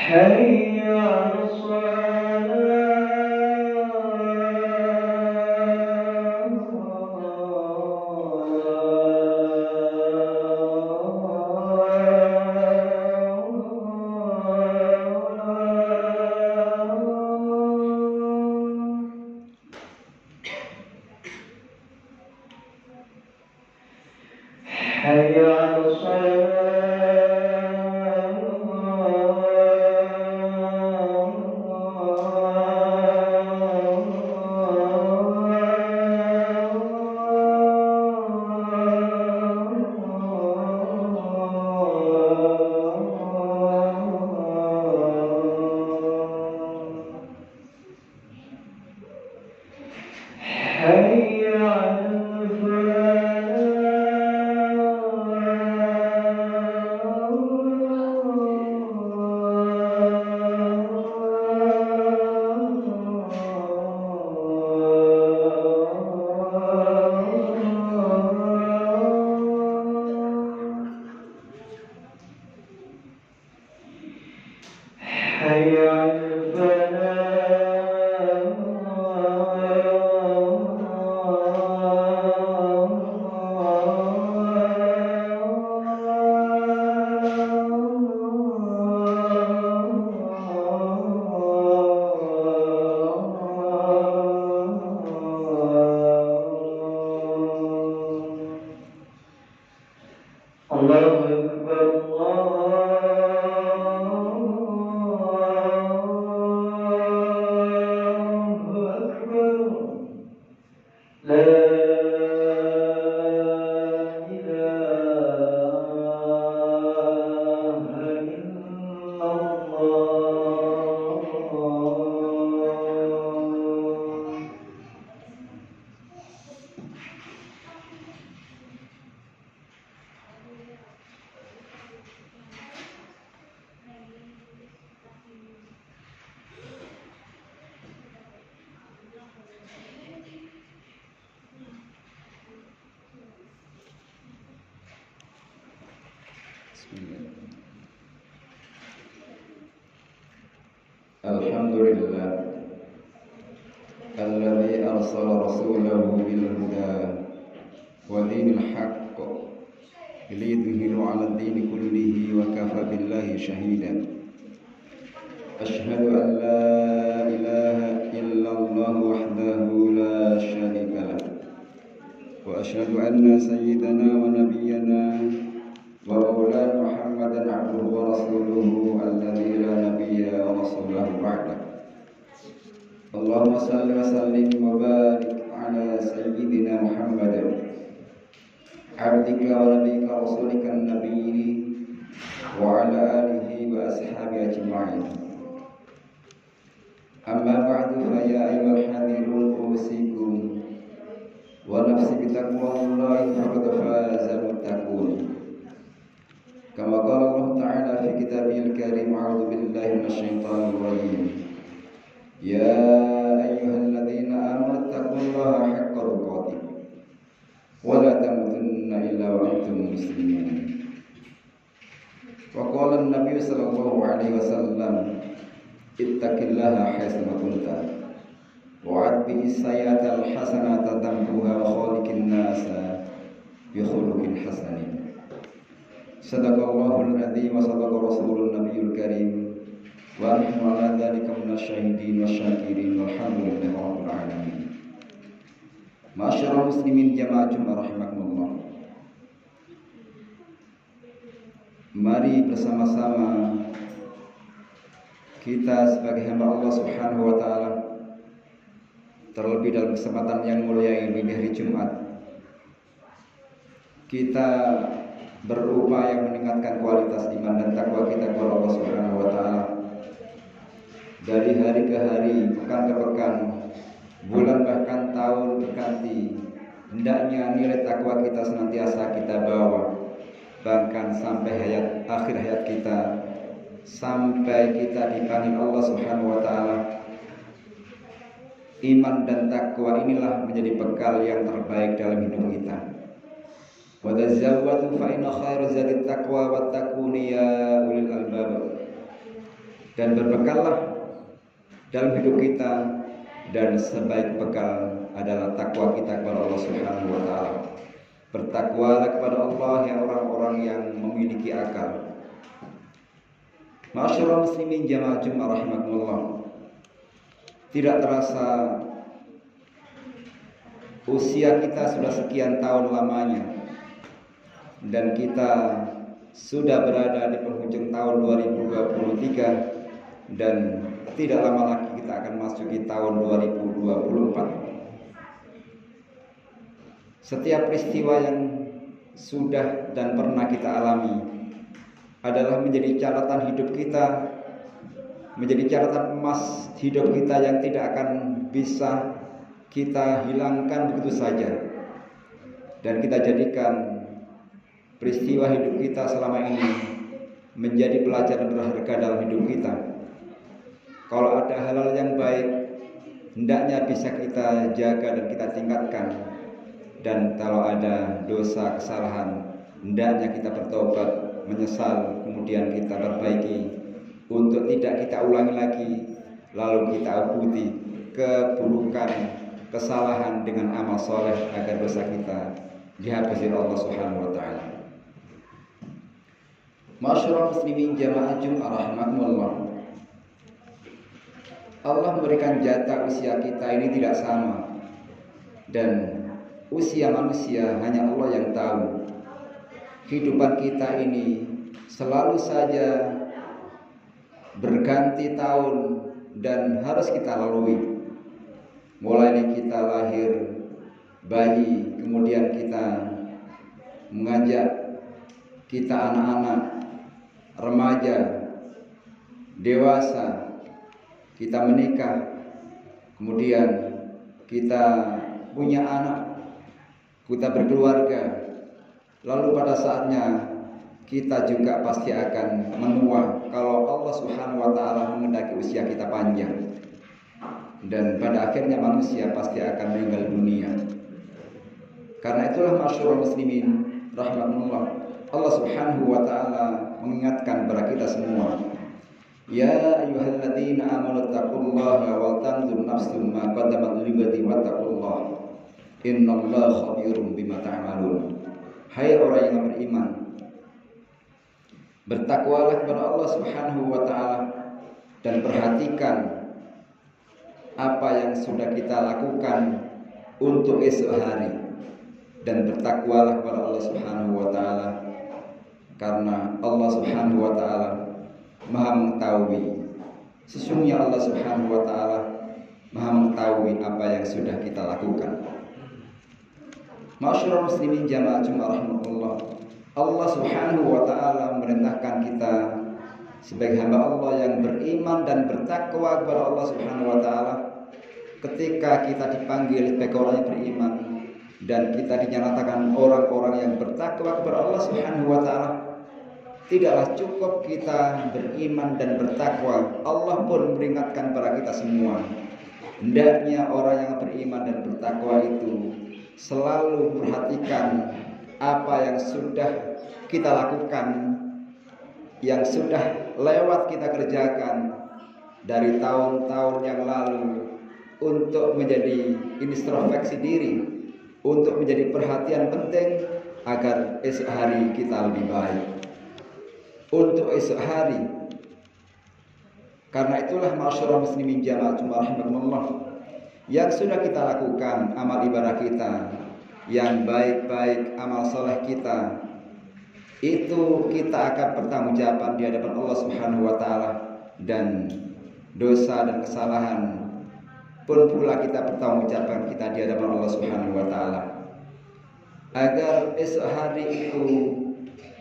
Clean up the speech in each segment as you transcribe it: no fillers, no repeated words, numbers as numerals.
حي على الصلاة. حي على حي على حي على الله أكبر الله أكبر لا إله إلا الله. Alhamdulillah alladzi arsala rasulahu bil huda wa dinil haqq liyudhhirahu 'ala ad-dini kullihi wa kafa billahi shahida. Ashhadu an la ilaha illallah wahdahu la syarika lah wa ashhadu anna sayyidana wa nabiyyana wa maulana Muhammadan 'abduhu wa rasuluhu alladzi la nabiyya wa rasulahu ba'da. Allahumma salli wa sallim wa barik ala sayyidina Muhammad 'abdika wa nabiyyika rasulika an-nabiyyi wa ala alihi wa ashabihi ajma'in. Amma ba'du fa ya ayyuhal hadirun usikum wa nafsi bi taqwallahi faqad fazal muttaqun. Kama qala Allah Ta'ala fi kitabihil karim, a'udzu billahi minasyaitonir rajim. Ya ayyuhalladzina amanu taqullaha haqqa tuqatih wa la tamutunna illa wa antum muslimun. Wa qala an-nabiy sallallahu alaihi wasallam, ittaqillaha haitsu ma kunta wa atbi as-sayyi'ata al-hasanata tamhuha wa khaliqin nasa bi khuluqin hasanin. Sadaqallahul adzim wa sadaqa rasulun nabiyul karim wa nahnu ala dzalika minasyahidin wasyakirin walhamdulillahi rabbil alamin. Ma'asyiral muslimin jamaah Jumat rahimakumullah. Mari bersama-sama kita sebagai hamba Allah Subhanahu wa taala, terlebih dalam kesempatan yang mulia ini di hari Jumat, kita berupaya meningkatkan kualitas iman dan takwa kita kepada Allah Subhanahu wa taala. Dari hari ke hari, pekan ke pekan, bulan bahkan tahun berganti, hendaknya nilai takwa kita senantiasa kita bawa, bahkan sampai akhir hayat kita, sampai kita dipanggil Allah Subhanahu wa taala. Iman dan takwa inilah menjadi bekal yang terbaik dalam hidup kita. Wa tazawwadu fa inna khairaz zadi taqwa wattaquni ya ulil albab. dan berbekallah dalam hidup kita, dan sebaik bekal adalah takwa kita kepada Allah Subhanahu wa taala. Bertakwalah kepada Allah ya orang-orang yang memiliki akal. Ma'asyiral muslimin jamaah Jumat rahimakumullah. Tidak terasa usia kita sudah sekian tahun lamanya, dan kita sudah berada di penghujung tahun 2023, dan tidak lama lagi kita akan masuki tahun 2024. Setiap peristiwa yang sudah dan pernah kita alami adalah menjadi catatan hidup kita, menjadi catatan emas hidup kita yang tidak akan bisa kita hilangkan begitu saja. Dan kita jadikan peristiwa hidup kita selama ini menjadi pelajaran berharga dalam hidup kita. Kalau ada hal-hal yang baik, hendaknya bisa kita jaga dan kita tingkatkan. Dan kalau ada dosa, kesalahan, hendaknya kita bertobat, menyesal, kemudian kita perbaiki untuk tidak kita ulangi lagi, lalu kita ikuti keburukan, kesalahan dengan amal soleh agar dosa kita dihapus oleh Allah Subhanahu wa taala. Ma'asyiral muslimin jamaah Jumat rahimakumullah. Allah memberikan jatah usia kita ini tidak sama, dan usia manusia hanya Allah yang tahu. Kehidupan kita ini selalu saja berganti tahun dan harus kita lalui. Mulai dari kita lahir bayi, kemudian kita mengajak kita anak-anak, remaja, dewasa, kita menikah, kemudian kita punya anak, kita berkeluarga, lalu pada saatnya kita juga pasti akan menua kalau Allah Subhanahu wa taala menghendaki usia kita panjang. Dan pada akhirnya manusia pasti akan meninggal dunia. Karena itulah ma'asyiral muslimin rahimakumullah, Allah Subhanahu wa taala mengingatkan kepada kita semua, ya ayyuhalladzina amanu taqullaha wal tanzur nafsum ma qaddamat lighadin wattaqullaha innallaha khabirum bima ta'malun. Hai orang yang beriman, bertakwalah kepada Allah Subhanahu wa taala dan perhatikan apa yang sudah kita lakukan untuk esok hari, dan bertakwalah kepada Allah Subhanahu wa taala karena Allah Subhanahu wa taala Maha mengetahui. Sesungguhnya Allah Subhanahu wa taala Maha mengetahui apa yang sudah kita lakukan. Ma'asyiral muslimin jamaah Jumat rahimakumullah. Allah Subhanahu wa taala memerintahkan kita sebagai hamba Allah yang beriman dan bertakwa kepada Allah Subhanahu wa taala. Ketika kita dipanggil sebagai orang yang beriman dan kita dinyatakan orang-orang yang bertakwa kepada Allah Subhanahu wa taala, tidaklah cukup kita beriman dan bertakwa, Allah pun memperingatkan kepada kita semua, hendaknya orang yang beriman dan bertakwa itu selalu perhatikan apa yang sudah kita lakukan, yang sudah lewat kita kerjakan dari tahun-tahun yang lalu, untuk menjadi introspeksi diri, untuk menjadi perhatian penting agar esok hari kita lebih baik. Untuk esok hari, karena itulah ma'asyiral muslimin jamaah Jumat rahimakumullah, yang sudah kita lakukan amal ibadah kita yang baik-baik, amal soleh kita, itu kita akan bertanggungjawab di hadapan Allah Subhanahu wa taala, dan dosa dan kesalahan pun pula kita bertanggungjawab kita di hadapan Allah Subhanahu wa taala. Agar esok hari itu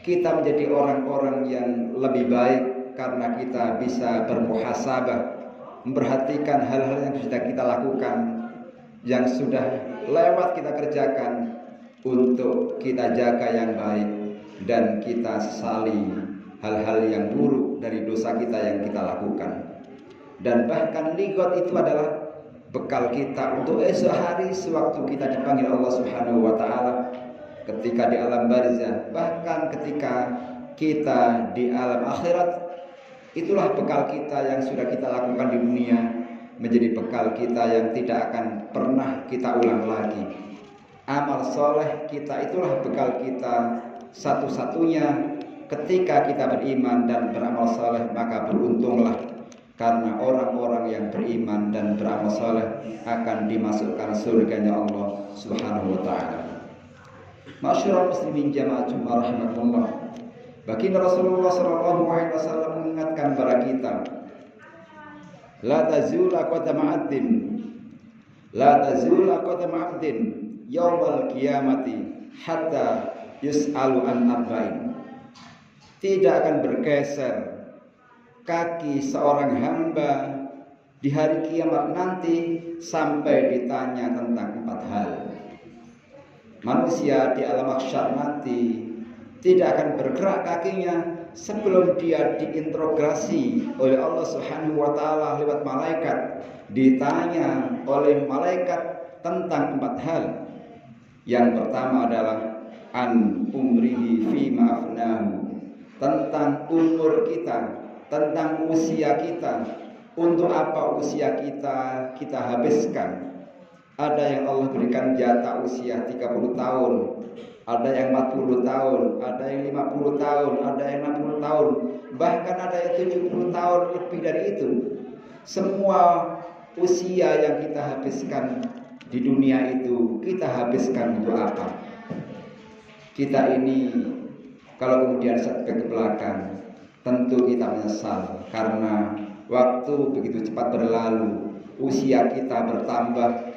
kita menjadi orang-orang yang lebih baik karena kita bisa bermuhasabah, memperhatikan hal-hal yang sudah kita lakukan, yang sudah lewat kita kerjakan, untuk kita jaga yang baik dan kita sesali hal-hal yang buruk dari dosa kita yang kita lakukan. Dan bahkan ligot itu adalah bekal kita untuk esok hari sewaktu kita dipanggil Allah Subhanahu wa taala, ketika di alam barzah, bahkan ketika kita di alam akhirat, Itulah bekal kita yang sudah kita lakukan di dunia, menjadi bekal kita yang tidak akan pernah kita ulang lagi. Amal soleh kita itulah bekal kita satu-satunya. Ketika kita beriman dan beramal soleh, maka beruntunglah, karena orang-orang yang beriman dan beramal soleh akan dimasukkan surganya Allah Subhanahu wa ta'ala. Masyarul muslimin jamaah Jumat rahimahullah, baginda Rasulullah sallallahu alaihi wasallam mengingatkan kepada kita, la tazula qadama 'abdin, la tazula qadama 'abdin yaumal qiyamati hatta yus'alu an arba'in. Tidak akan bergeser kaki seorang hamba di hari kiamat nanti sampai ditanya tentang 4 hal. Manusia di alam mahsyar nanti tidak akan bergerak kakinya sebelum dia diinterogasi oleh Allah Subhanahu wa ta'ala lewat malaikat. Ditanya oleh malaikat tentang 4 hal. Yang pertama adalah an umrihi fima afnahu, tentang umur kita, tentang usia kita. Untuk apa usia kita habiskan? Ada yang Allah berikan jatah usia 30 tahun, ada yang 40 tahun, ada yang 50 tahun, ada yang 60 tahun, bahkan ada yang 70 tahun lebih dari itu. Semua usia yang kita habiskan di dunia itu, kita habiskan untuk apa? Kita ini kalau kemudian setback ke belakang, tentu kita menyesal, karena waktu begitu cepat berlalu, usia kita bertambah,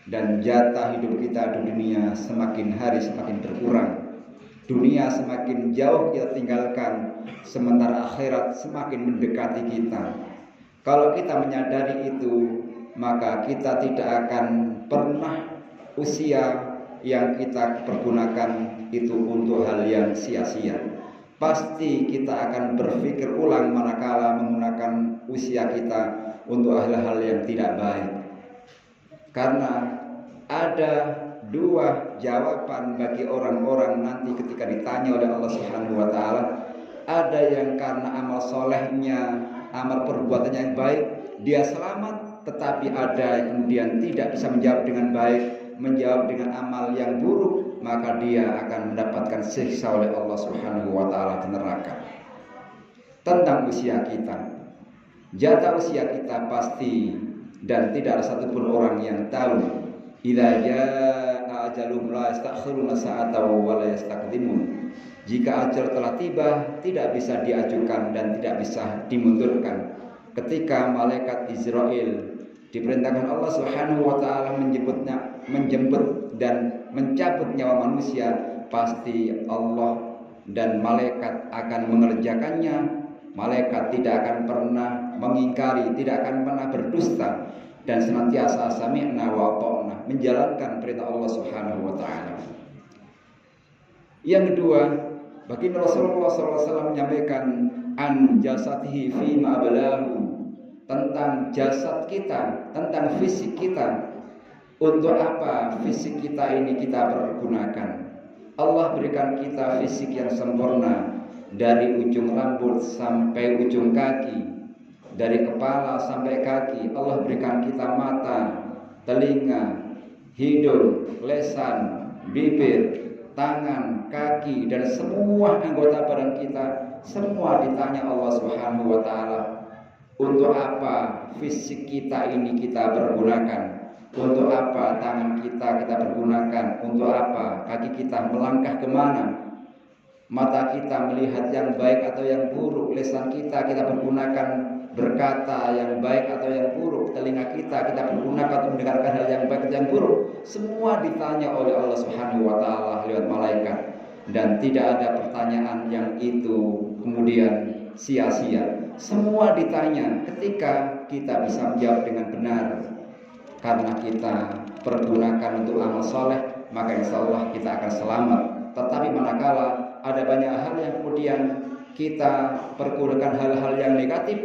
dan jatah hidup kita di dunia semakin hari semakin berkurang. Dunia semakin jauh kita tinggalkan, sementara akhirat semakin mendekati kita. Kalau kita menyadari itu, maka kita tidak akan pernah usia yang kita pergunakan itu untuk hal yang sia-sia. Pasti kita akan berpikir ulang manakala menggunakan usia kita untuk hal-hal yang tidak baik. Karena ada 2 jawaban bagi orang-orang nanti ketika ditanya oleh Allah Subhanahu wa ta'ala. Ada yang karena amal solehnya, amal perbuatannya yang baik, dia selamat. Tetapi ada yang kemudian tidak bisa menjawab dengan baik, menjawab dengan amal yang buruk, maka dia akan mendapatkan siksa oleh Allah Subhanahu wa ta'ala di neraka. Tentang usia kita, jatah usia kita pasti, dan tidak ada satupun orang yang tahu. Idza jaa ajaluhum la yastakhiruna sa'atan wa la yastaqdimun. Jika ajal telah tiba, tidak bisa diajukan dan tidak bisa dimundurkan. Ketika malaikat Israel diperintahkan Allah Subhanahu wa ta'ala menjemput dan mencabut nyawa manusia, pasti Allah dan malaikat akan mengerjakannya. Malaikat tidak akan pernah mengingkari, tidak akan pernah berdusta, dan senantiasa sami'na wa ata'na, menjalankan perintah Allah Subhanahu wa ta'ala. Yang kedua, baginda Rasulullah SAW menyampaikan an jasatihi fima ablahu, tentang jasad kita, tentang fisik kita. Untuk apa fisik kita ini kita pergunakan? Allah berikan kita fisik yang sempurna, dari ujung rambut sampai ujung kaki, dari kepala sampai kaki. Allah berikan kita mata, telinga, hidung, lesan, bibir, tangan, kaki, dan semua anggota badan kita. Semua ditanya Allah Subhanahu wa ta'ala, untuk apa fisik kita ini kita pergunakan? Untuk apa tangan kita pergunakan? Untuk apa kaki kita melangkah kemana? Mata kita melihat yang baik atau yang buruk? Lisan kita pergunakan berkata yang baik atau yang buruk? Telinga kita pergunakan untuk mendengarkan hal yang baik atau yang buruk? Semua ditanya oleh Allah Subhanahu wa ta'ala lewat malaikat, dan tidak ada pertanyaan yang itu kemudian sia-sia. Semua ditanya. Ketika kita bisa menjawab dengan benar karena kita pergunakan untuk amal soleh, maka insya Allah kita akan selamat. Tetapi manakala ada banyak hal yang kemudian kita pergunakan hal-hal yang negatif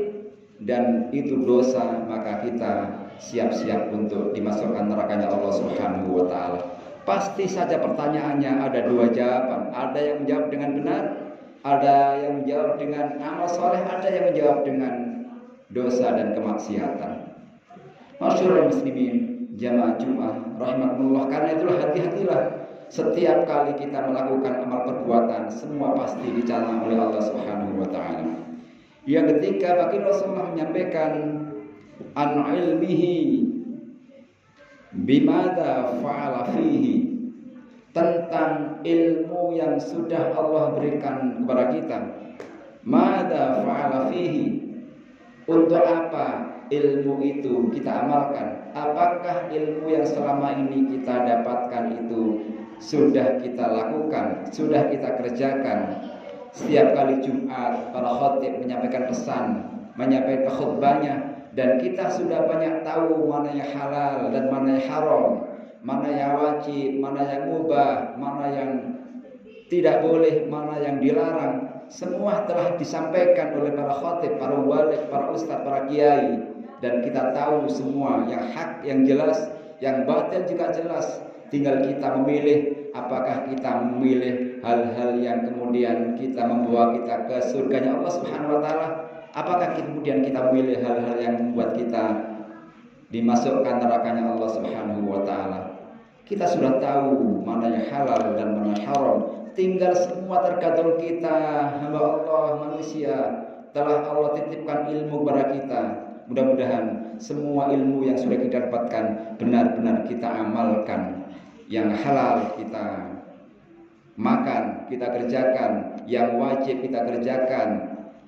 dan itu dosa, maka kita siap-siap untuk dimasukkan nerakanya Allah Subhanahu wa ta'ala. Pasti saja pertanyaannya ada 2 jawaban. Ada yang menjawab dengan benar, Ada yang menjawab dengan amal soleh, ada yang menjawab dengan dosa dan kemaksiatan. Masyaallah muslimin jamaah Jumat rahimakumullah, karena itulah hati-hatilah setiap kali kita melakukan amal perbuatan, semua pasti dicatat oleh Allah Subhanahu wa taala. Yang ketika baginda Rasulullah menyampaikan an ilmihi bimada fa'ala fihi, tentang ilmu yang sudah Allah berikan kepada kita. Mada fa'ala fihi, untuk apa ilmu itu kita amalkan? Apakah ilmu yang selama ini kita dapatkan itu sudah kita lakukan, sudah kita kerjakan? Setiap kali Jumat para khatib menyampaikan pesan, menyampaikan khutbahnya, dan kita sudah banyak tahu mana yang halal dan mana yang haram, mana yang wajib, mana yang mubah, mana yang tidak boleh, mana yang dilarang. Semua telah disampaikan oleh para khatib, para wali, para ustadz, para kiai, dan kita tahu semua yang hak, yang jelas, yang batil juga jelas. Tinggal kita memilih, apakah kita memilih hal-hal yang kemudian kita membawa kita ke surganya Allah Subhanahu wa taala, apakah kemudian kita memilih hal-hal yang membuat kita dimasukkan nerakanya Allah Subhanahu wa taala. Kita sudah tahu mana yang halal dan mana yang haram. Tinggal semua tergantung kita, hamba Allah, manusia. Telah Allah titipkan ilmu kepada kita. Mudah-mudahan semua ilmu yang sudah kita dapatkan benar-benar kita amalkan. Yang halal kita makan, kita kerjakan. Yang wajib kita kerjakan.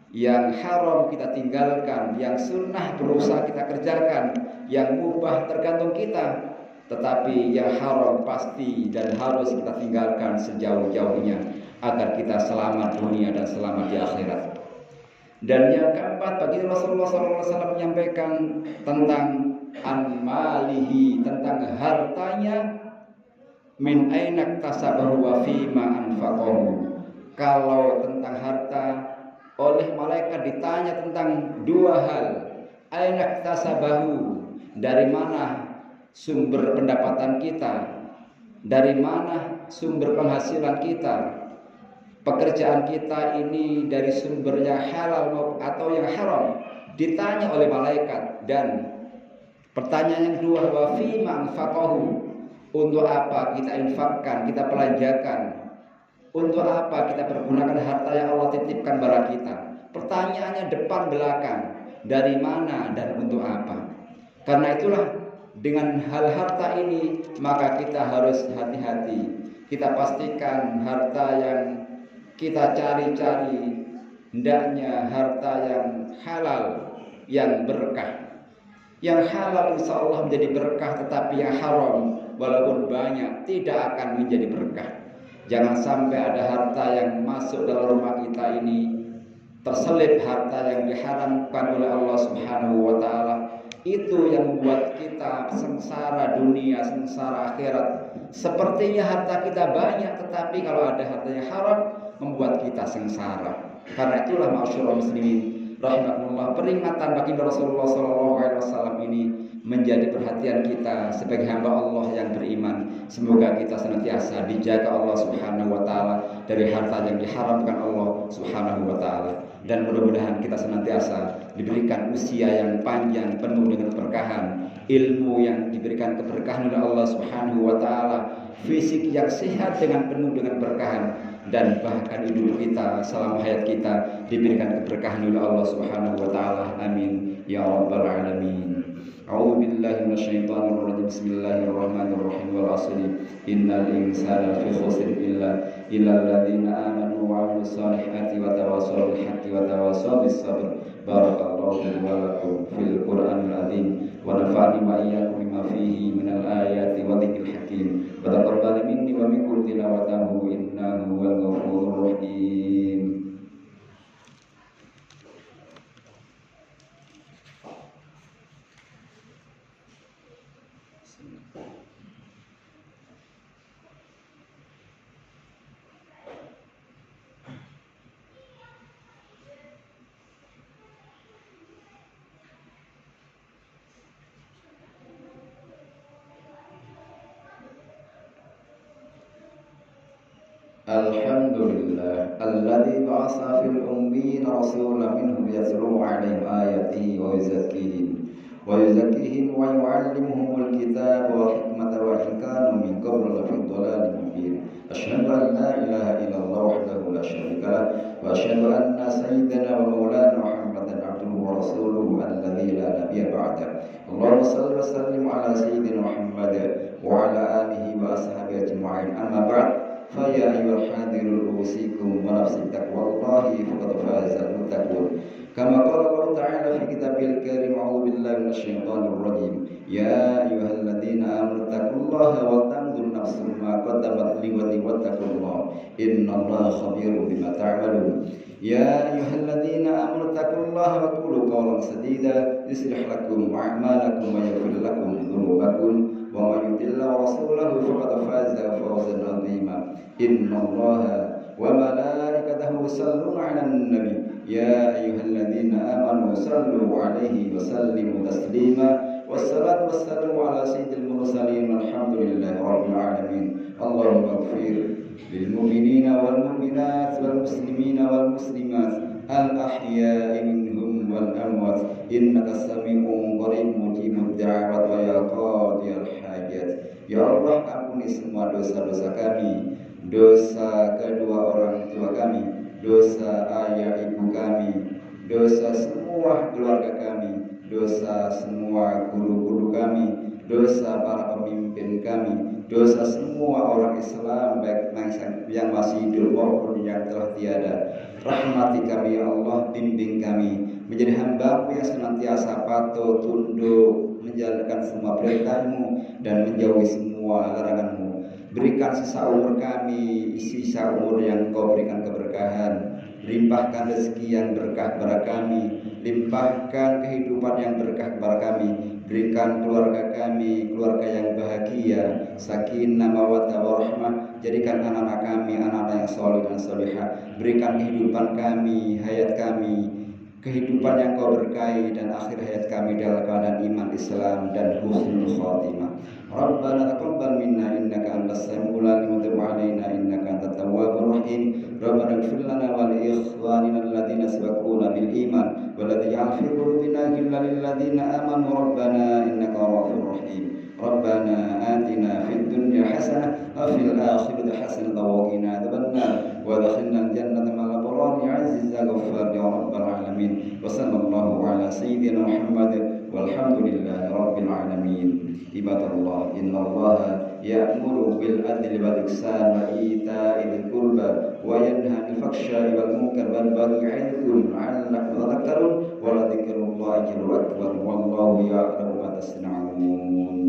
Yang haram kita tinggalkan. Yang sunnah berusaha kita kerjakan. Yang mubah tergantung kita. Tetapi yang haram pasti dan harus kita tinggalkan sejauh-jauhnya agar kita selamat dunia dan selamat di akhirat. Dan yang keempat, bagi Rasulullah SAW menyampaikan tentang anmalihi, tentang hartanya, min ainak tasabahu wa fima anfaqahu. Kalau tentang harta, oleh malaikat ditanya tentang dua hal. Ainak tasabahu, dari mana sumber pendapatan kita, dari mana sumber penghasilan kita, pekerjaan kita ini dari sumber yang halal atau yang haram, ditanya oleh malaikat. Dan pertanyaan yang kedua, wa fima anfaqahu, untuk apa kita infakkan, kita belanjakan, untuk apa kita pergunakan harta yang Allah titipkan kepada kita. Pertanyaannya depan belakang, dari mana dan untuk apa. Karena itulah dengan hal harta ini maka kita harus hati-hati. Kita pastikan harta yang kita cari-cari hendaknya harta yang halal, yang berkah. Yang halal insya Allah menjadi berkah, tetapi yang haram walaupun banyak tidak akan menjadi berkah. Jangan sampai ada harta yang masuk dalam rumah kita ini terselip harta yang diharamkan oleh Allah Subhanahu wa taala. Itu yang membuat kita sengsara dunia, sengsara akhirat. Sepertinya harta kita banyak, tetapi kalau ada harta yang haram membuat kita sengsara. Karena itulah ma'asyiral muslimin rahimakumullah, peringatan baginda Rasulullah SAW ini menjadi perhatian kita sebagai hamba Allah yang beriman. Semoga kita senantiasa dijaga Allah Subhanahu wa taala dari harta yang diharamkan Allah Subhanahu wa taala. Dan mudah-mudahan kita senantiasa diberikan usia yang panjang penuh dengan keberkahan, ilmu yang diberikan keberkahan oleh Allah Subhanahu wa taala, fisik yang sehat dengan penuh dengan keberkahan, dan bahkan hidup kita selama hayat kita diberikan keberkahan oleh Allah Subhanahu wa taala. Amin ya rabbal alamin. A'udzu billahi minasyaitonir rajim. Bismillahirrahmanirrahim. Wal 'asri innal insana lafi khusrin illa alladzina amanu wa 'amilus solihati wa tawassaw bil haqqi wa tawassaw bis sabr. Barakallahu wa lakum fil Qur'anil azim wa nafa'ani wa iyyakum bima fihi minal ayati wa dzikril hakim. Wa taqabbal minni wa minkum tilawatahu innahu wal ghafurur rahim. Alhamdulillah alladzi ba'atsa fil ummiyina rasulan minhum yatlu 'alaihim ayatihi wa yuzakkihim wa yu'allimuhumul kitaba wal hikmata wa in kanu min qablu lafi dhalalin mubin. Asyhadu an la ilaha illallah wahdahu la syarika lah wa asyhadu anna sayyidana wa maulana Muhammadan abduhu wa rasuluhu alladzi la nabiyya ba'da. Allahumma shalli wa sallim ala sayyidina Muhammad wa ala alihi wa ashabihi ajma'in. Amma ba'd. Faya ayyuhal hadirun usikum wa nafsi taqwallahi faqad fazal muttaqun. Kama qala Allah ta'ala fi kitabil karim, a'udzu billahi minasyaitonir rajim. Ya ayyuhalladzina amanu taqullaha wa tanzur nafsum ma qaddamat lighadin wattaqullaha innallaha khabirun bima ta'malun. Ya ayyuhalladzina amanu taqullaha wa qulu qawlan sadida yuslih lakum a'malakum wa yaghfir lakum dhunubakum wa man yuti'illah wa rasulahu faqad faza fawzan 'azima. Innallaha wa malaikatahu yusalluna 'alan nabi ya ayyuhalladzina amanu sallu 'alaihi wa sallimu taslima. Wassalatu wassalamu ala sayyidil mursalin walhamdulillahi rabbil alamin. Allahumma ighfir lil mu'minina wal mu'minat wal muslimina wal muslimat al ahya'i minhum wal amwat innaka sami'un qarib mujibud da'wat wa ya qadiyal hajat. Ya Allah, ampuni semua dosa-dosa kami, dosa kedua orang tua kami, dosa ayah ibu kami, dosa semua keluarga kami, dosa semua guru-guru kami, dosa para pemimpin kami, dosa semua orang Islam baik yang masih hidup maupun yang telah tiada. Rahmati kami ya Allah, bimbing kami menjadi hamba-Mu yang senantiasa patuh tunduk menjalankan semua perintah-Mu dan menjauhi semua larangan-Mu. Berikan sisa umur kami, sisa umur yang Engkau berikan keberkahan. Limpahkan rezeki yang berkah kepada kami, limpahkan kehidupan yang berkah kepada kami. Berikan keluarga kami keluarga yang bahagia, sakinah mawaddah warahmah. Jadikan anak-anak kami anak-anak yang saleh dan salihah. Berikan kehidupan kami, hayat kami, kehidupan yang Kau berkahi dan akhir hayat kami dalam keadaan iman Islam dan husnul khatimah. Rabbana taqabbal minna innaka antas samiul alim wa tub 'alaina innaka antat tawwabur rahim. Rabbana ighfir lana wa li ikhwanina alladziina sabaquna bil iman wa la taj'al fi qulubina ghillan lil ladziina amanu rabbana innaka ghafurur rahim. Rabbana atina fid dunya hasanah wa fil akhirati hasanah wa qina adzabannar wa adkhilna al-jannata ma'al abrar ya 'aziz ya ghaffar ya rabbal alamin. Wa sallallahu ala sayyidina Muhammad walhamdulillahi rabbil alamin. Ibadallah, innallaha ya'muru bil adli wal ihsan wa ita'i dzil qurba wa yanha 'anil fahsya'i wal munkar wal baghi 'idzukum la'allakum tadhakkarun wa la dzikrullahi akbar wallahu ya'lamu ma tasna'un.